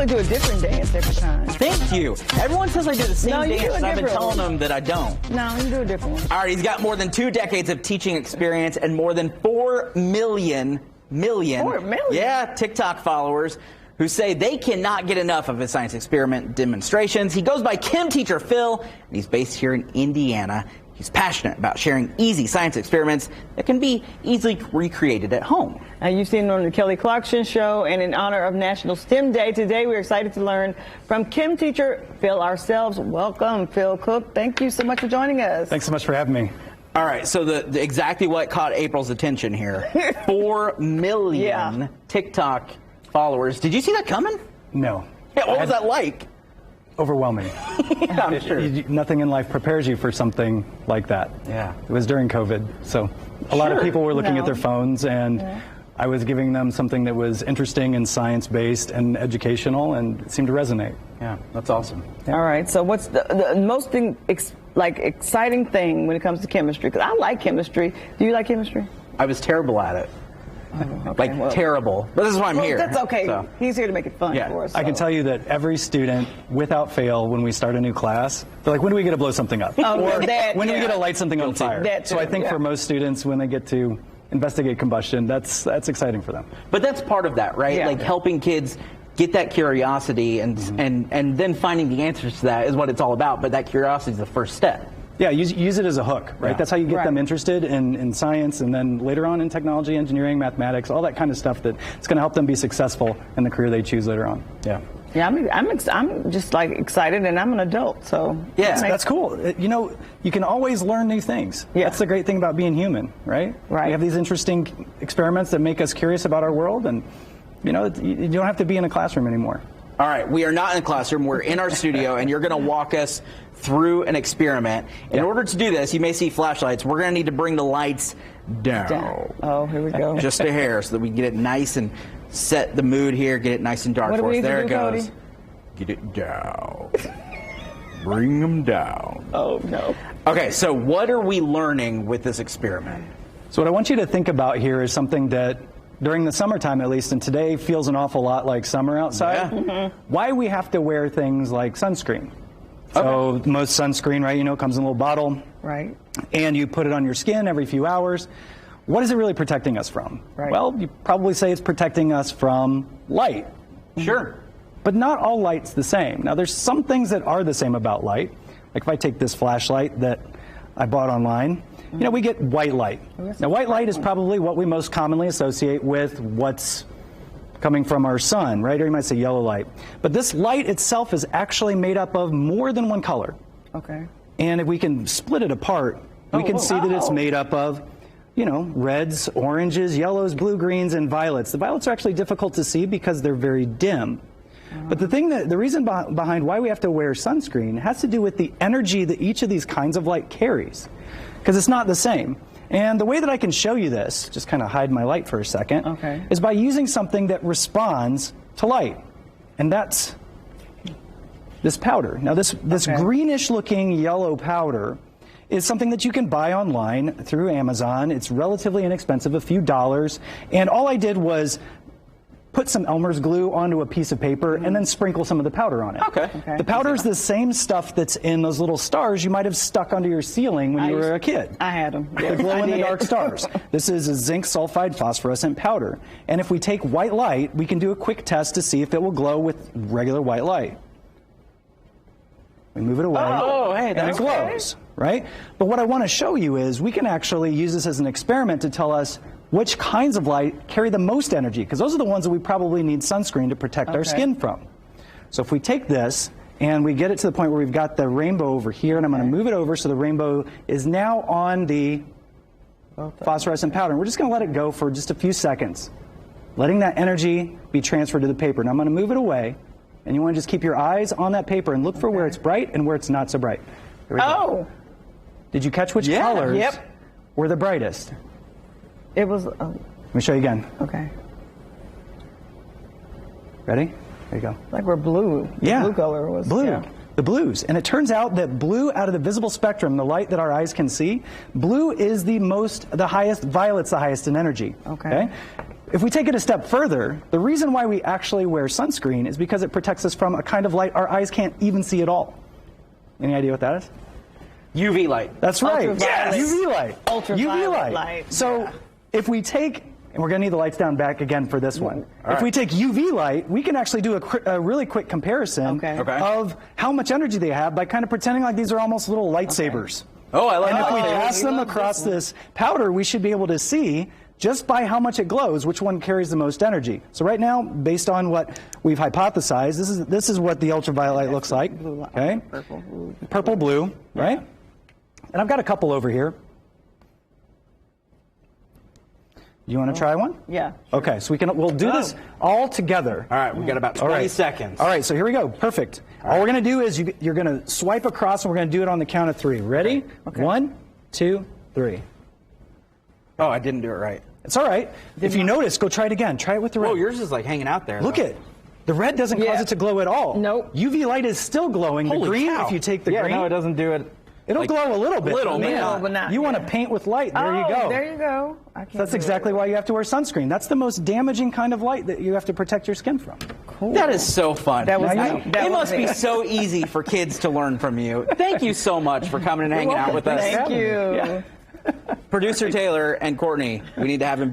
actually do a different dance every time. Thank you. Everyone says I do the same No, you dance, do a and I've been different telling one. them that I don't. No, you do a different one. All right, he's got more than 2 decades of teaching experience and more than 4 million 4 million? Yeah, TikTok followers who say they cannot get enough of his science experiment demonstrations. He goes by Chem Teacher Phil, and he's based here in Indiana. He's passionate about sharing easy science experiments that can be easily recreated at home. You've seen it on the Kelly Clarkson Show, and in honor of National STEM Day today, we're excited to learn from Chem Teacher Phil ourselves. Welcome, Phil Cook. Thank you so much for joining us. Thanks so much for having me. All right, so the exactly what caught April's attention here. 4 million TikTok followers. Did you see that coming? No. Yeah, what was that like? Overwhelming. Yeah, I'm sure. Nothing in life prepares you for something like that. Yeah. It was during COVID, so a lot of people were looking at their phones, and I was giving them something that was interesting and science-based and educational, and it seemed to resonate. Yeah, that's awesome. All right, so what's the most exciting thing when it comes to chemistry? Because I like chemistry. Do you like chemistry? I was terrible at it. Terrible. But this is why I'm here. That's okay. So. He's here to make it fun for us. So. I can tell you that every student, without fail, when we start a new class, they're like, when do we get to blow something up? Oh, or when do we get to light something on fire? So I think for most students, when they get to investigate combustion, that's exciting for them. But that's part of that, right? Yeah. Like helping kids get that curiosity and then finding the answers to that is what it's all about. But that curiosity is the first step. Yeah, use it as a hook, right? Yeah. That's how you get them interested in science, and then later on in technology, engineering, mathematics, all that kind of stuff that's going to help them be successful in the career they choose later on. Yeah. Yeah, I'm just like excited, and I'm an adult, so yeah, that's cool. You know, you can always learn new things. Yeah. That's the great thing about being human, right? Right. We have these interesting experiments that make us curious about our world, and you know, you don't have to be in a classroom anymore. All right, we are not in a classroom. We're in our studio, and you're going to walk us through an experiment. In order to do this, you may see flashlights. We're going to need to bring the lights down. Oh, here we go. Just a hair so that we can get it nice and set the mood here, get it nice and dark What do for we us. need to There do, it goes. Cody? Get it down. Bring them down. Oh, no. Okay, so what are we learning with this experiment? So what I want you to think about here is something that during the summertime, at least, and today feels an awful lot like summer outside. Yeah. Why we have to wear things like sunscreen. So most sunscreen, right, you know, comes in a little bottle. Right. And you put it on your skin every few hours. What is it really protecting us from? Right. Well, you probably say it's protecting us from light. Sure. But not all light's the same. Now, there's some things that are the same about light. Like if I take this flashlight that I bought online, you know, we get white light. Now, white light is probably what we most commonly associate with what's coming from our sun, right? Or you might say yellow light. But this light itself is actually made up of more than one color. Okay. And if we can split it apart, we can see that it's made up of, you know, reds, oranges, yellows, blue, greens, and violets. The violets are actually difficult to see because they're very dim. But the reason behind why we have to wear sunscreen has to do with the energy that each of these kinds of light carries, because it's not the same. And the way that I can show you this, just kind of hide my light for a second, is by using something that responds to light, and that's this powder. Now this greenish looking yellow powder is something that you can buy online through Amazon. It's relatively inexpensive, a few dollars, and all I did was put some Elmer's glue onto a piece of paper and then sprinkle some of the powder on it. Okay. The powder is the same stuff that's in those little stars you might have stuck under your ceiling when you were a kid. I had them. The glow-in-the-dark stars. This is a zinc sulfide phosphorescent powder. And if we take white light, we can do a quick test to see if it will glow with regular white light. We move it away, and it glows, right? But what I want to show you is we can actually use this as an experiment to tell us which kinds of light carry the most energy, because those are the ones that we probably need sunscreen to protect our skin from. So if we take this and we get it to the point where we've got the rainbow over here, and I'm going to move it over so the rainbow is now on the phosphorescent powder. And we're just going to let it go for just a few seconds, letting that energy be transferred to the paper. Now I'm going to move it away, and you want to just keep your eyes on that paper and look for where it's bright and where it's not so bright. Here we go. Did you catch which colors were the brightest? It was. Let me show you again. Okay. Ready? There you go. Like we're blue. The blue color was blue. Yeah. The blues. And it turns out that blue, out of the visible spectrum, the light that our eyes can see, blue is the highest, violet's the highest in energy. Okay. If we take it a step further, the reason why we actually wear sunscreen is because it protects us from a kind of light our eyes can't even see at all. Any idea what that is? UV light. That's right. Ultraviolet. UV light. Ultraviolet light. So if we take, and we're going to need the lights down back again for this one. If we take UV light, we can actually do a really quick comparison of how much energy they have by kind of pretending like these are almost little lightsabers. Oh, I like And that. if we pass them across this powder, we should be able to see just by how much it glows, which one carries the most energy. So right now, based on what we've hypothesized, this is what the ultraviolet light looks like. Okay, purple, blue, right? And I've got a couple over here. You want to try one? Yeah. Sure. Okay, so we'll do this all together. All right, we've got about 20 seconds. All right, so here we go. Perfect. All we're going to do is you're going to swipe across, and we're going to do it on the count of 3. Ready? Okay. 1, 2, 3. Oh, I didn't do it right. It's all right. If you notice, go try it again. Try it with the red. Oh, yours is like hanging out there. Look at the red doesn't cause it to glow at all. Nope. UV light is still glowing. Holy the green, cow. if you take the green, no, it doesn't do it. It'll like, glow a little bit. Little, man. but not. You want to paint with light. There you go. There you go. I can't That's do exactly it. why you have to wear sunscreen. That's the most damaging kind of light that you have to protect your skin from. Cool. That is so fun. That was It must be so easy for kids to learn from you. Thank you so much for coming and hanging out with us. Thank you. Producer Taylor and Courtney, we need to have him back.